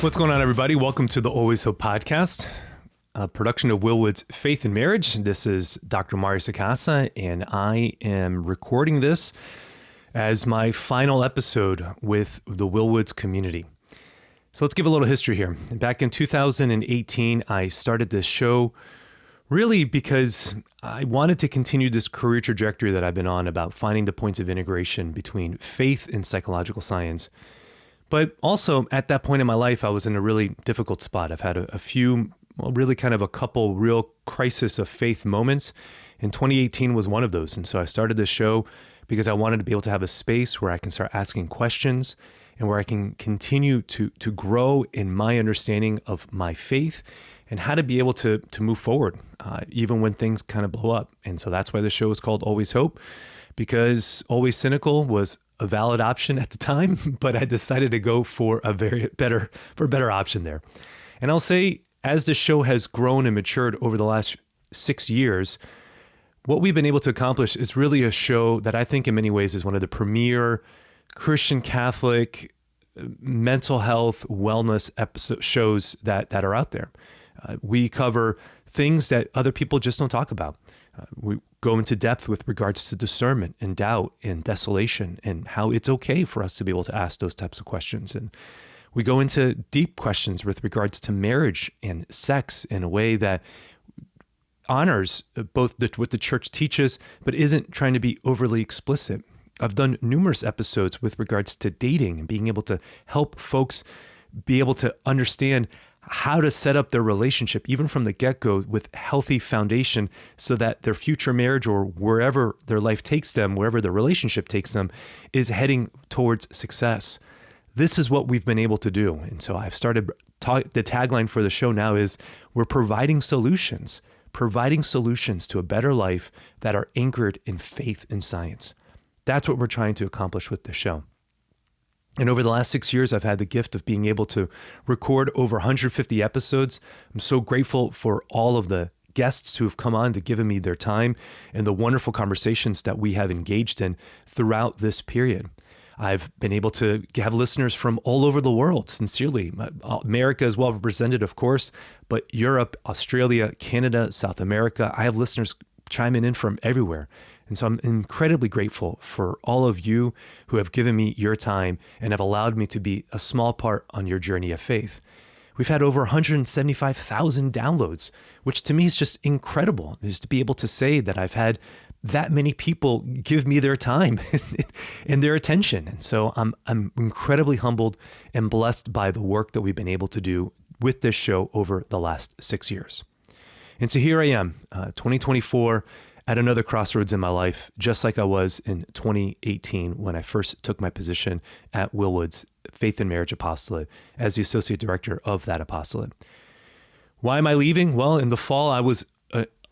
What's going on, everybody? Welcome to the Always Hope podcast, a production of Willwoods Faith and Marriage. This is Dr. Mario Sacasa, and I am recording this as my final episode with the Willwoods community. So let's give a little history here. Back in 2018, I started this show really because I wanted to continue this career trajectory that I've been on about finding the points of integration between faith and psychological science. But also at that point in my life, I was in a really difficult spot. I've had a couple real crisis of faith moments. And 2018 was one of those. And so I started this show because I wanted to be able to have a space where I can start asking questions and where I can continue to grow in my understanding of my faith and how to be able to move forward, even when things kind of blow up. And so that's why the show is called Always Hope, because Always Cynical was a valid option at the time, but I decided to go for a better option there. And I'll say, as the show has grown and matured over the last 6 years, what we've been able to accomplish is really a show that I think in many ways is one of the premier Christian Catholic mental health wellness shows that are out there. We cover things that other people just don't talk about. We go into depth with regards to discernment and doubt and desolation and how it's okay for us to be able to ask those types of questions. And we go into deep questions with regards to marriage and sex in a way that honors both what the church teaches, but isn't trying to be overly explicit. I've done numerous episodes with regards to dating and being able to help folks be able to understand how to set up their relationship, even from the get-go, with healthy foundation so that their future marriage or wherever their life takes them, wherever their relationship takes them, is heading towards success. This is what we've been able to do. And so I've started, the tagline for the show now is, we're providing solutions to a better life that are anchored in faith and science. That's what we're trying to accomplish with this show. And over the last 6 years, I've had the gift of being able to record over 150 episodes. I'm so grateful for all of the guests who have come on to give me their time and the wonderful conversations that we have engaged in throughout this period. I've been able to have listeners from all over the world, sincerely. America is well represented, of course, but Europe, Australia, Canada, South America, I have listeners chiming in from everywhere. And so I'm incredibly grateful for all of you who have given me your time and have allowed me to be a small part on your journey of faith. We've had over 175,000 downloads, which to me is just incredible, is to be able to say that I've had that many people give me their time and their attention. And so I'm incredibly humbled and blessed by the work that we've been able to do with this show over the last 6 years. And so here I am, 2024, at another crossroads in my life, just like I was in 2018 when I first took my position at Willwoods Faith and Marriage Apostolate as the associate director of that apostolate. Why am I leaving? Well, in the fall, I was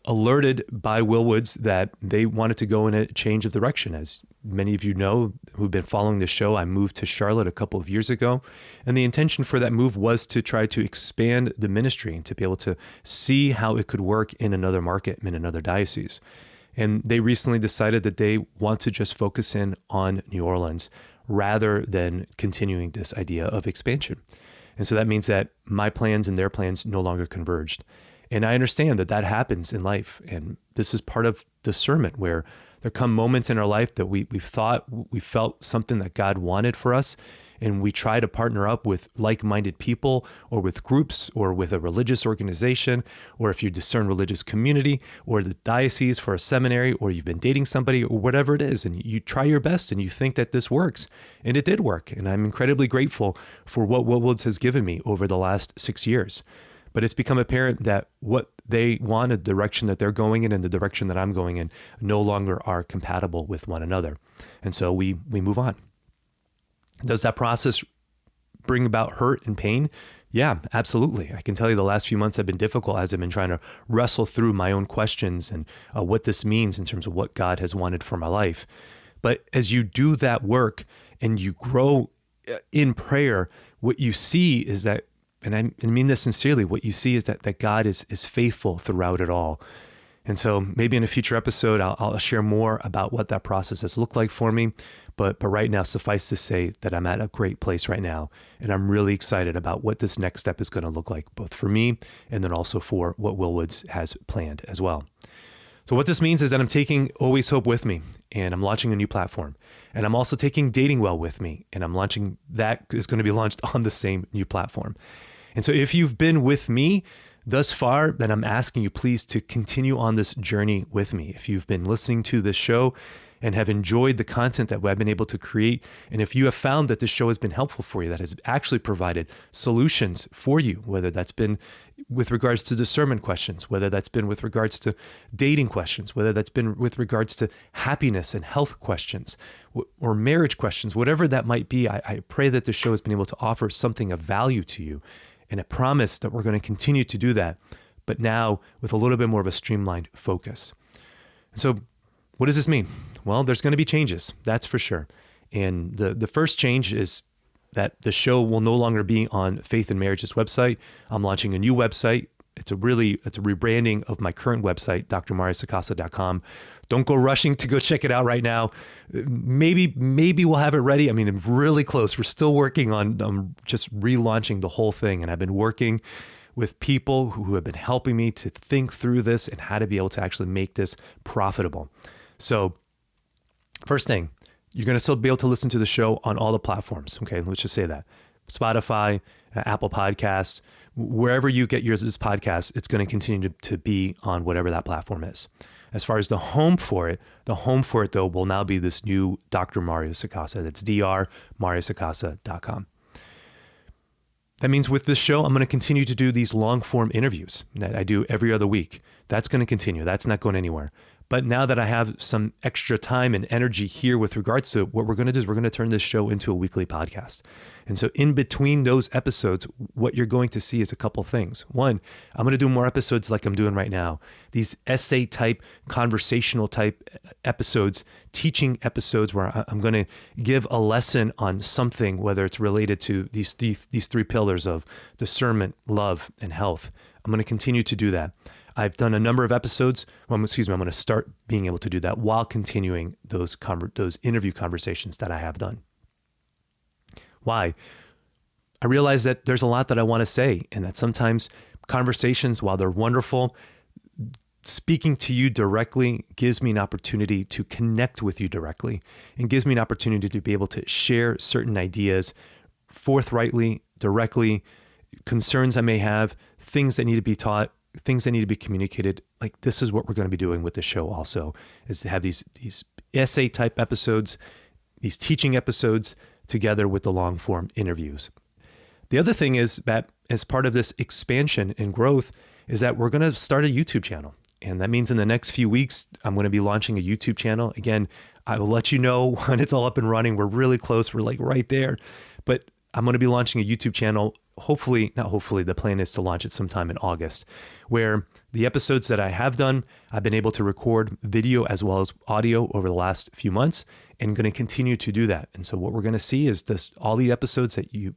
alerted by Willwoods that they wanted to go in a change of direction. As many of you know who've been following the show, I moved to Charlotte a couple of years ago. And the intention for that move was to try to expand the ministry and to be able to see how it could work in another market, in another diocese. And they recently decided that they want to just focus in on New Orleans rather than continuing this idea of expansion. And so that means that my plans and their plans no longer converged. And I understand that happens in life. And this is part of discernment, where there come moments in our life that we felt something that God wanted for us. And we try to partner up with like-minded people or with groups or with a religious organization, or if you discern religious community or the diocese for a seminary, or you've been dating somebody or whatever it is, and you try your best and you think that this works. And it did work. And I'm incredibly grateful for what Willwoods has given me over the last 6 years. But it's become apparent that what they want, the direction that they're going in and the direction that I'm going in, no longer are compatible with one another. And so we move on. Does that process bring about hurt and pain? Yeah, absolutely. I can tell you the last few months have been difficult as I've been trying to wrestle through my own questions and what this means in terms of what God has wanted for my life. But as you do that work and you grow in prayer, what you see is that, and I mean this sincerely, what you see is that God is faithful throughout it all. And so maybe in a future episode, I'll share more about what that process has looked like for me. But right now, suffice to say that I'm at a great place right now. And I'm really excited about what this next step is going to look like, both for me and then also for what Willwoods has planned as well. So what this means is that I'm taking Always Hope with me, and I'm launching a new platform. And I'm also taking Dating Well with me, and that is going to be launched on the same new platform. And so if you've been with me thus far, then I'm asking you please to continue on this journey with me. If you've been listening to this show and have enjoyed the content that I've been able to create, and if you have found that this show has been helpful for you, that has actually provided solutions for you, whether that's been with regards to discernment questions, whether that's been with regards to dating questions, whether that's been with regards to happiness and health questions or marriage questions, whatever that might be, I pray that the show has been able to offer something of value to you. And I promise that we're going to continue to do that, but now with a little bit more of a streamlined focus. And so what does this mean? Well, there's going to be changes, that's for sure. And the first change is that the show will no longer be on Faith and Marriage's website. I'm launching a new website. It's a rebranding of my current website, drmariusacasa.com. Don't go rushing to go check it out right now. Maybe we'll have it ready. I mean, I'm really close. We're still working on just relaunching the whole thing. And I've been working with people who have been helping me to think through this and how to be able to actually make this profitable. So first thing, you're going to still be able to listen to the show on all the platforms. Okay, let's just say that. Spotify, Apple Podcasts, wherever you get this podcast, it's going to continue to be on whatever that platform is. As far as the home for it though will now be this new Dr. Marius Acasa. That's drmariusacasa.com. That means with this show, I'm going to continue to do these long form interviews that I do every other week. That's going to continue. That's not going anywhere. But now that I have some extra time and energy here with regards to it, what we're going to do is we're going to turn this show into a weekly podcast. And so in between those episodes, what you're going to see is a couple things. One, I'm going to do more episodes like I'm doing right now. These essay type, conversational type episodes, teaching episodes where I'm going to give a lesson on something, whether it's related to these three pillars of discernment, love, and health. I'm going to continue to do that. I've done a number of episodes. I'm going to start being able to do that while continuing those interview conversations that I have done. Why? I realize that there's a lot that I want to say, and that sometimes conversations, while they're wonderful, speaking to you directly gives me an opportunity to connect with you directly and gives me an opportunity to be able to share certain ideas forthrightly, directly, concerns I may have, things that need to be taught, things that need to be communicated. Like, this is what we're going to be doing with the show also, is to have these essay type episodes, these teaching episodes together with the long form interviews. The other thing is that as part of this expansion and growth is that we're going to start a YouTube channel. And that means in the next few weeks, I'm going to be launching a YouTube channel. Again, I will let you know when it's all up and running. We're really close. We're like right there, but I'm going to be launching a YouTube channel. The plan is to launch it sometime in August, where the episodes that I have done, I've been able to record video as well as audio over the last few months, and going to continue to do that. And so what we're going to see is all the episodes that you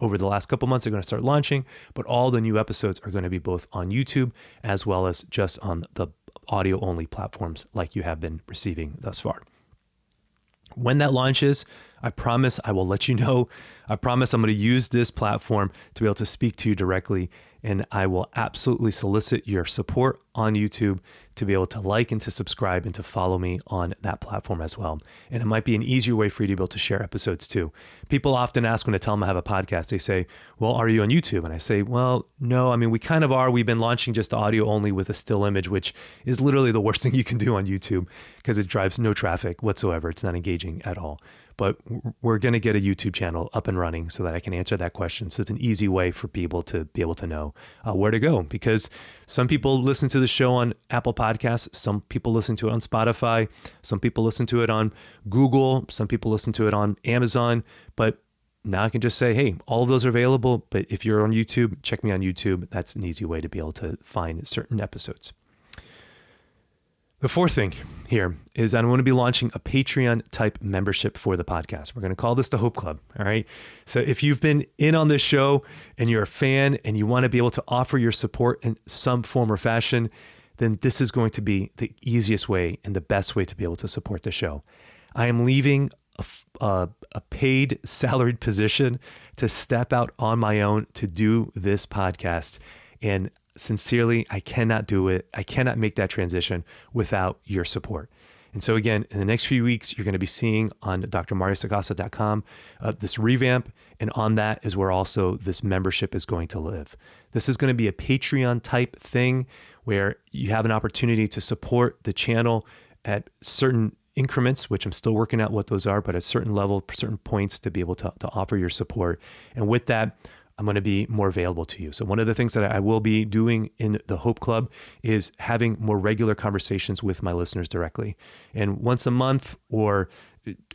over the last couple months are going to start launching, but all the new episodes are going to be both on YouTube as well as just on the audio only platforms like you have been receiving thus far. When that launches, I promise I will let you know. I promise I'm going to use this platform to be able to speak to you directly, and I will absolutely solicit your support on YouTube to be able to like and to subscribe and to follow me on that platform as well. And it might be an easier way for you to be able to share episodes too. People often ask when I tell them I have a podcast, they say, well, are you on YouTube? And I say, well, no, I mean, we kind of are. We've been launching just audio only with a still image, which is literally the worst thing you can do on YouTube because it drives no traffic whatsoever. It's not engaging at all. But we're going to get a YouTube channel up and running so that I can answer that question. So it's an easy way for people to be able to know where to go, because some people listen to the show on Apple Podcasts. Some people listen to it on Spotify. Some people listen to it on Google. Some people listen to it on Amazon. But now I can just say, hey, all of those are available. But if you're on YouTube, check me on YouTube. That's an easy way to be able to find certain episodes. The fourth thing here is that I'm going to be launching a Patreon type membership for the podcast. We're going to call this the Hope Club. All right. So if you've been in on this show and you're a fan and you want to be able to offer your support in some form or fashion, then this is going to be the easiest way and the best way to be able to support the show. I am leaving a paid salaried position to step out on my own to do this podcast. And sincerely, I cannot do it. I cannot make that transition without your support. And so again, in the next few weeks, you're going to be seeing on drmariusacasa.com this revamp. And on that is where also this membership is going to live. This is going to be a Patreon type thing where you have an opportunity to support the channel at certain increments, which I'm still working out what those are, but at a certain level, certain points to be able to offer your support. And with that, I'm going to be more available to you. So one of the things that I will be doing in the Hope Club is having more regular conversations with my listeners directly. And once a month or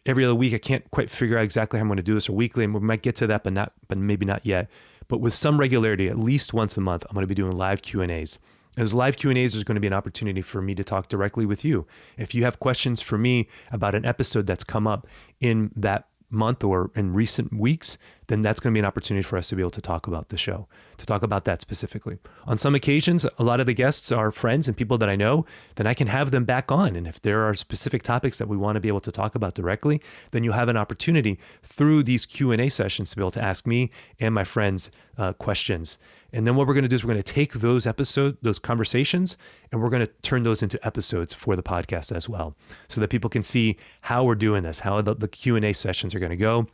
every other week, I can't quite figure out exactly how I'm going to do this, or weekly, and we might get to that, but maybe not yet. But with some regularity, at least once a month, I'm going to be doing live Q&As. As live Q&As, there's going to be an opportunity for me to talk directly with you. If you have questions for me about an episode that's come up in that month or in recent weeks, then that's going to be an opportunity for us to be able to talk about the show, to talk about that specifically. On some occasions, a lot of the guests are friends and people that I know, then I can have them back on. And if there are specific topics that we want to be able to talk about directly, then you'll have an opportunity through these Q&A sessions to be able to ask me and my friends questions. And then what we're going to do is we're going to take those conversations, and we're going to turn those into episodes for the podcast as well, so that people can see how we're doing this, how the Q&A sessions are going to go,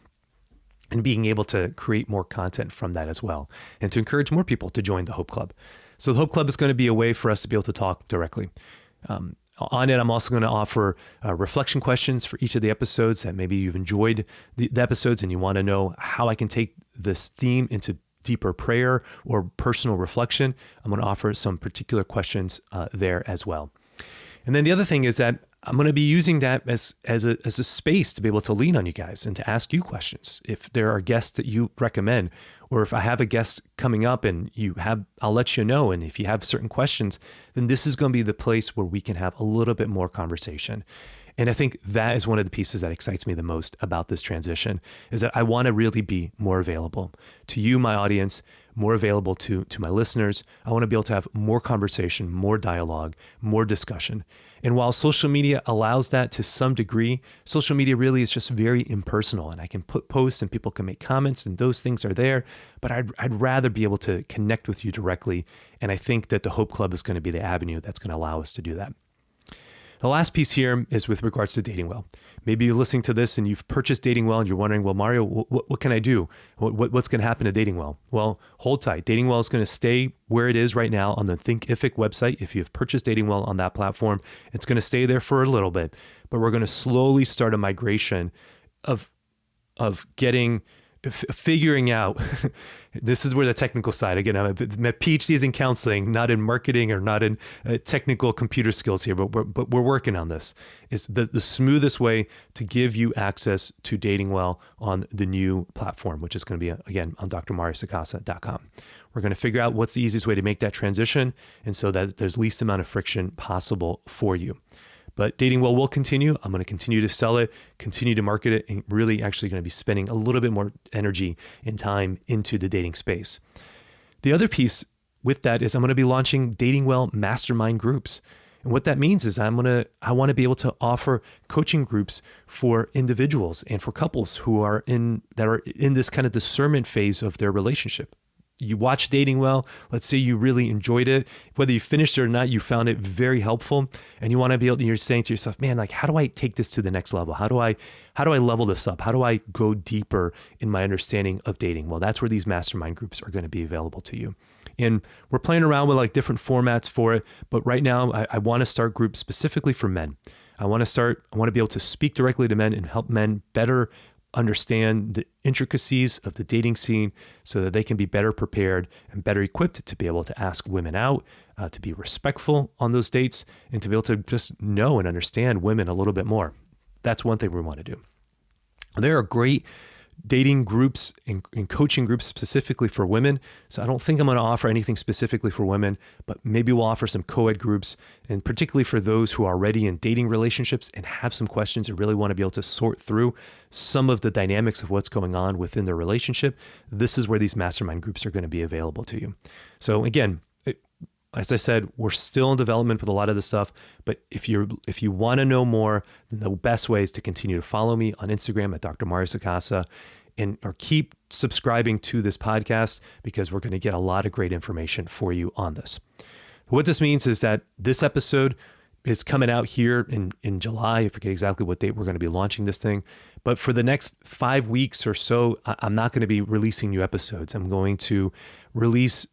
and being able to create more content from that as well, and to encourage more people to join the Hope Club. So the Hope Club is going to be a way for us to be able to talk directly. On it, I'm also going to offer reflection questions for each of the episodes that maybe you've enjoyed the episodes and you want to know how I can take this theme into deeper prayer or personal reflection. I'm going to offer some particular questions there as well. And then the other thing is that I'm going to be using that as a space to be able to lean on you guys and to ask you questions. If there are guests that you recommend, or if I have a guest coming up and I'll let you know. And if you have certain questions, then this is going to be the place where we can have a little bit more conversation. And I think that is one of the pieces that excites me the most about this transition, is that I want to really be more available to you, my audience, more available to my listeners. I want to be able to have more conversation, more dialogue, more discussion. And while social media allows that to some degree, social media really is just very impersonal, and I can put posts and people can make comments and those things are there, but I'd rather be able to connect with you directly. And I think that the Hope Club is going to be the avenue that's going to allow us to do that. The last piece here is with regards to Dating Well. Maybe you're listening to this and you've purchased Dating Well and you're wondering, well, Mario, what can I do? What's going to happen to Dating Well? Well, hold tight. Dating Well is going to stay where it is right now on the Thinkific website. If you've purchased Dating Well on that platform, it's going to stay there for a little bit, but we're going to slowly start a migration of figuring out, this is where the technical side, again, my PhD is in counseling, not in marketing or not in technical computer skills here, but we're working on this, is the smoothest way to give you access to Dating Well on the new platform, which is going to be, again, on drmariusacasa.com. We're going to figure out what's the easiest way to make that transition, and so that there's least amount of friction possible for you. But Dating Well will continue. I'm going to continue to sell it, continue to market it, and really actually going to be spending a little bit more energy and time into the dating space. The other piece with that is I'm going to be launching Dating Well mastermind groups. And what that means is I want to be able to offer coaching groups for individuals and for couples who are in this kind of discernment phase of their relationship. You watch Dating Well, let's say you really enjoyed it, whether you finished it or not, you found it very helpful, and you want to be able to, you're saying to yourself, man, like, how do I take this to the next level? How do I level this up? How do I go deeper in my understanding of dating? Well, that's where these mastermind groups are going to be available to you. And we're playing around with like different formats for it, but right now I want to start groups specifically for men. I want to be able to speak directly to men and help men better understand the intricacies of the dating scene so that they can be better prepared and better equipped to be able to ask women out, to be respectful on those dates, and to be able to just know and understand women a little bit more. That's one thing we want to do. There are great dating groups and coaching groups specifically for women. So I don't think I'm going to offer anything specifically for women, but maybe we'll offer some co-ed groups, and particularly for those who are already in dating relationships and have some questions and really want to be able to sort through some of the dynamics of what's going on within their relationship. This is where these mastermind groups are going to be available to you. So again, as I said, we're still in development with a lot of this stuff. But if you want to know more, then the best way is to continue to follow me on Instagram at Dr. Mario Sacasa, or keep subscribing to this podcast, because we're going to get a lot of great information for you on this. What this means is that this episode is coming out here in July. I forget exactly what date we're going to be launching this thing. But for the next 5 weeks or so, I'm not going to be releasing new episodes. I'm going to release,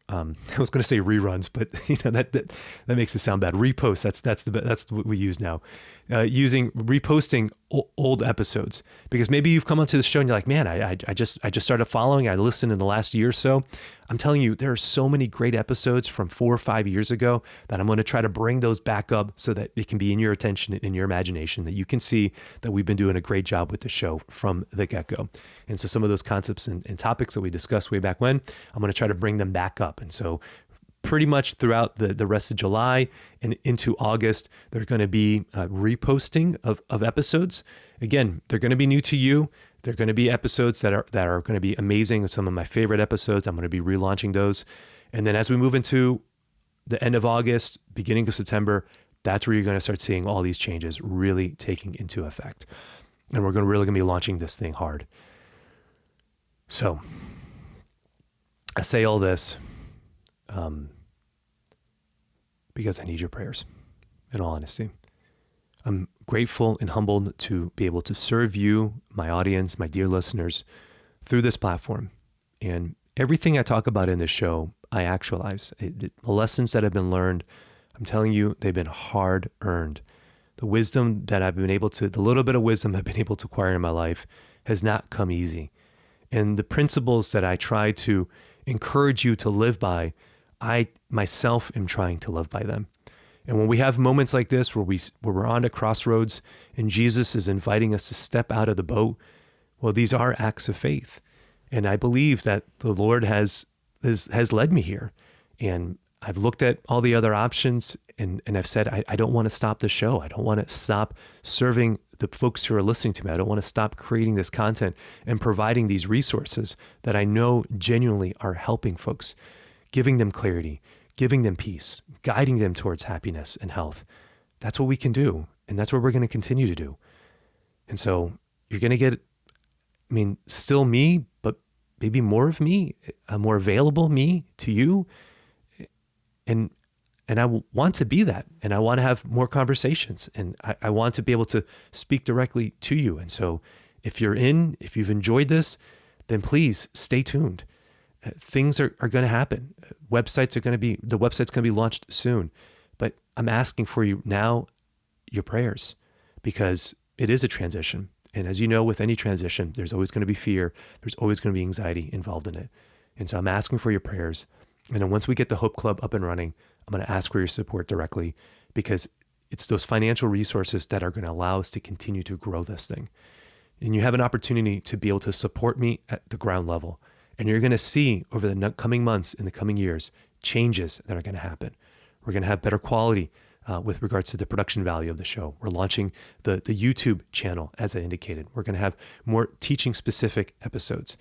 I was going to say reruns, but that makes it sound bad. Reposts. That's what we use now. Reposting old episodes, because maybe you've come onto the show and you're like, man, I just started following. I listened in the last year or so. I'm telling you, there are so many great episodes from 4 or 5 years ago that I'm going to try to bring those back up so that it can be in your attention, in your imagination, that you can see that we've been doing a great job with the show from the get-go. And so some of those concepts and topics that we discussed way back when, I'm going to try to bring them back up. And so pretty much throughout the rest of July and into August, there's going to be reposting of episodes. Again, they're going to be new to you. They're going to be episodes that are going to be amazing. Some of my favorite episodes. I'm going to be relaunching those. And then as we move into the end of August, beginning of September, that's where you're going to start seeing all these changes really taking into effect. And we're really going to be launching this thing hard. So I say all this because I need your prayers, in all honesty. I'm grateful and humbled to be able to serve you, my audience, my dear listeners, through this platform. And everything I talk about in this show, I actualize. The lessons that have been learned, I'm telling you, they've been hard earned. The wisdom that I've been able to, the little bit of wisdom I've been able to acquire in my life has not come easy. And the principles that I try to encourage you to live by, I myself am trying to live by them. And when we have moments like this where we're on a crossroads and Jesus is inviting us to step out of the boat, well, these are acts of faith. And I believe that the Lord has led me here. And I've looked at all the other options and I've said, I don't want to stop the show. I don't want to stop serving the folks who are listening to me. I don't want to stop creating this content and providing these resources that I know genuinely are helping folks, giving them clarity, giving them peace, guiding them towards happiness and health. That's what we can do. And that's what we're going to continue to do. And so you're going to get, still me, but maybe more of me, a more available me to you. And I want to be that. And I want to have more conversations. And I want to be able to speak directly to you. And so if you've enjoyed then please stay tuned. Things are going to happen. The website's going to be launched soon. But I'm asking for you now, your prayers, because it is a transition. And as you know, with any transition, there's always going to be fear. There's always going to be anxiety involved in it. And so I'm asking for your prayers. And then once we get the Hope Club up and running, I'm going to ask for your support directly, because it's those financial resources that are going to allow us to continue to grow this thing. And you have an opportunity to be able to support me at the ground level. And you're going to see over the coming months, in the coming years, changes that are going to happen. We're going to have better quality with regards to the production value of the show. We're launching the YouTube channel, as I indicated. We're going to have more teaching-specific episodes.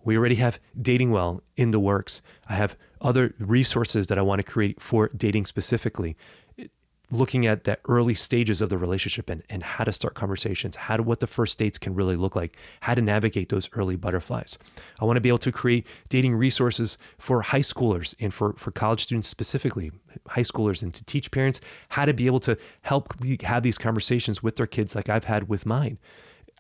We already have Dating Well in the works. I have other resources that I want to create for dating specifically, looking at the early stages of the relationship and how to start conversations, what the first dates can really look like, how to navigate those early butterflies. I want to be able to create dating resources for high schoolers and for college students specifically, high schoolers, and to teach parents how to be able to help have these conversations with their kids like I've had with mine.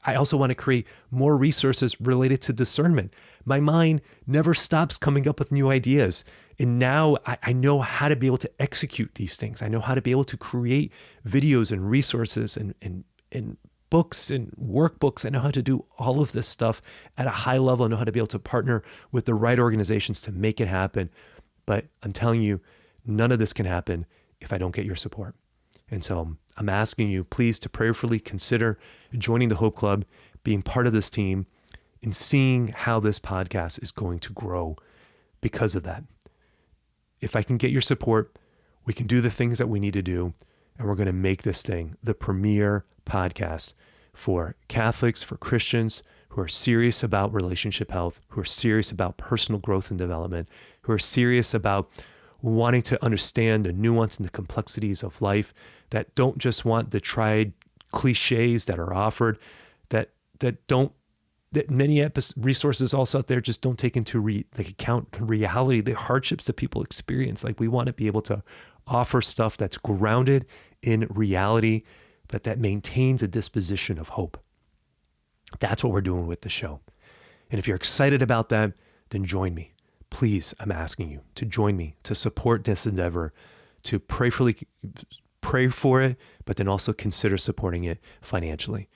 I also want to create more resources related to discernment. My mind never stops coming up with new ideas. And now I know how to be able to execute these things. I know how to be able to create videos and resources and books and workbooks. I know how to do all of this stuff at a high level. I know how to be able to partner with the right organizations to make it happen. But I'm telling you, none of this can happen if I don't get your support. And so I'm asking you, please, to prayerfully consider joining the Hope Club, being part of this team, and seeing how this podcast is going to grow because of that. If I can get your support, we can do the things that we need to do, and we're going to make this thing the premier podcast for Catholics, for Christians who are serious about relationship health, who are serious about personal growth and development, who are serious about wanting to understand the nuance and the complexities of life, that don't just want the tried cliches that are offered, that many resources also out there just don't take into account the reality, the hardships that people experience. Like, we want to be able to offer stuff that's grounded in reality, but that maintains a disposition of hope. That's what we're doing with the show. And if you're excited about that, then join me. Please, I'm asking you to join me, to support this endeavor, to pray for it, but then also consider supporting it financially.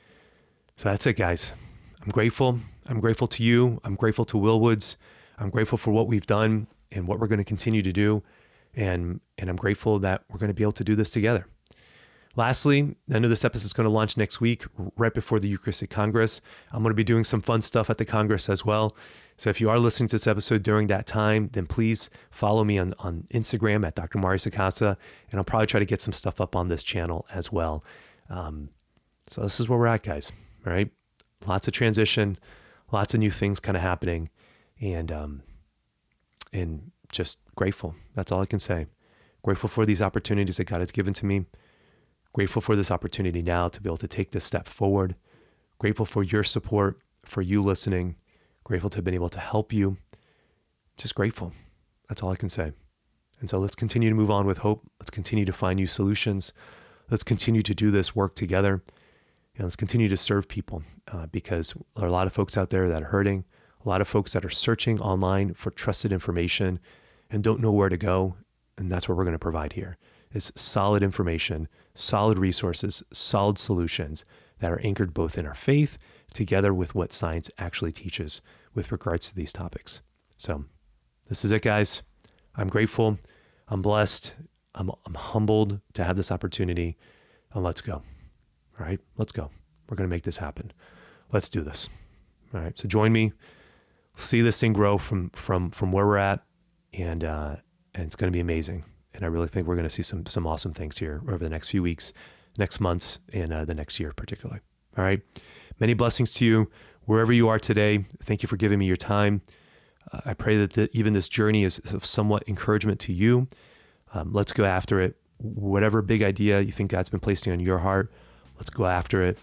So that's it, guys. I'm grateful. I'm grateful to you. I'm grateful to Willwoods. I'm grateful for what we've done and what we're going to continue to do. And I'm grateful that we're going to be able to do this together. Lastly, I know this episode is going to launch next week, right before the Eucharistic Congress. I'm going to be doing some fun stuff at the Congress as well. So if you are listening to this episode during that time, then please follow me on Instagram at Dr. Mario Sacasa, and I'll probably try to get some stuff up on this channel as well. So this is where we're at, guys. All right. Lots of transition, lots of new things kind of happening, and just grateful. That's all I can say. Grateful for these opportunities that God has given to me. Grateful for this opportunity now to be able to take this step forward. Grateful for your support, for you listening. Grateful to have been able to help you. Just grateful. That's all I can say. And so let's continue to move on with hope. Let's continue to find new solutions. Let's continue to do this work together. And let's continue to serve people because there are a lot of folks out there that are hurting, a lot of folks that are searching online for trusted information and don't know where to go. And that's what we're going to provide here is solid information, solid resources, solid solutions that are anchored both in our faith together with what science actually teaches with regards to these topics. So this is it, guys. I'm grateful. I'm blessed. I'm humbled to have this opportunity. And let's go. All right, let's go. We're going to make this happen. Let's do this. All right, so join me. See this thing grow from where we're at, and it's going to be amazing. And I really think we're going to see some awesome things here over the next few weeks, next months, and the next year particularly. All right, many blessings to you wherever you are today. Thank you for giving me your time. I pray that even this journey is of somewhat encouragement to you. Let's go after it. Whatever big idea you think God's been placing on your heart, let's go after it.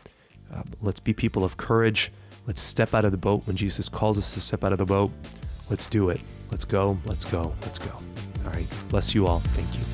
Let's be people of courage. Let's step out of the boat when Jesus calls us to step out of the boat. Let's do it. Let's go. Let's go. Let's go. All right. Bless you all. Thank you.